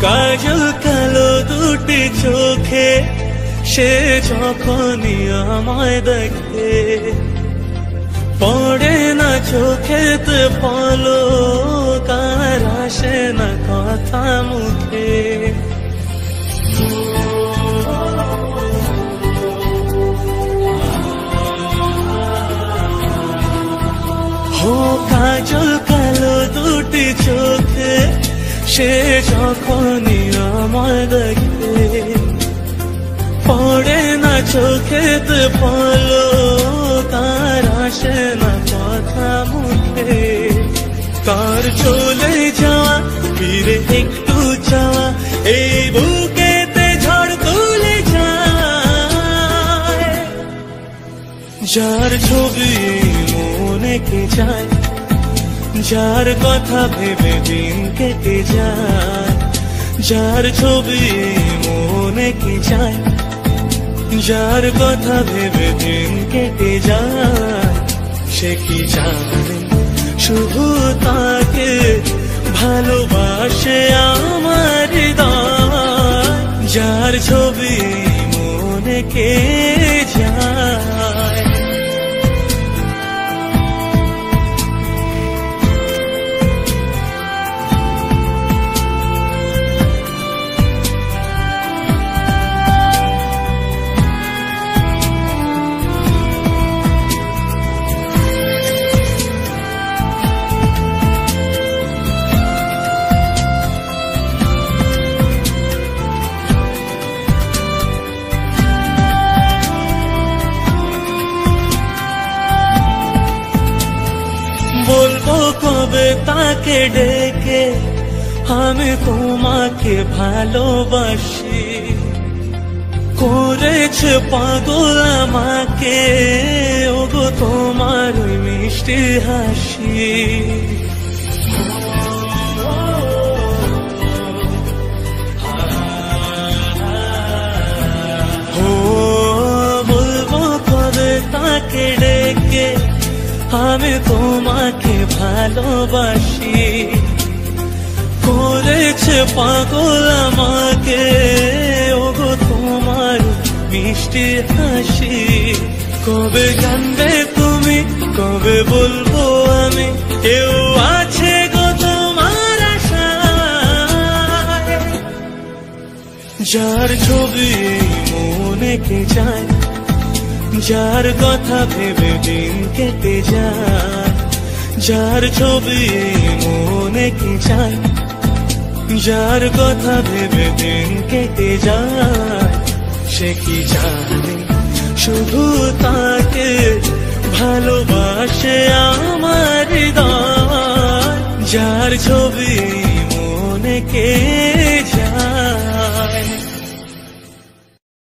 কাজল কালো দুটি চোখে সে যখনই আমায় দেখে, পড়ে না চোখেতে পলক, আর আসে না কথা মুখে। ও কাজল কালো দুটি চোখে সে যখনই আমায় দেখে, পড়ে না চোখেতে পলক, আর আসে না কথা মুখে। তার চলে যাওয়া ফিরে একটু যাওয়া এই বুকেতে ঝড় তুলে যায়। যার ছবি মনে কে যায়, যার কথা ভেবে দিন কেটে যায়। যার ছবি মনে কে যায়, যার কথা ভেবে দিন কেটে যায়। সে কি জানে শুধু তাকে ভালোবাসে আমার হৃদয়। যার ছবি মনে কে যায়। বলবো কবে তাকে ডেকে আমি তোমাকে ভালোবাসি, করেছে পাগল আমাকে ওগো তোমার ওই মিষ্টি হাসি। ও বলবো কবে তাকে ডেকে আমি তোমাকে ভালোবাসি, করেছে পাগল আমাকে ওগো তোমার মিষ্টি হাসি। কবে জানবে তুমি, কবে বলবো আমি, কেউ আছে গো তোমার আশায়। যার ছবি মনে কে যায়, যার কথা ভেবে দিন কেটে যায়। যার ছবি মনে কে যায়, যার কথা ভেবে দিন কেটে যায়। সে কি জানে শুধু তাকে ভালোবাসে আমার হৃদয়। যার ছবি মনে কে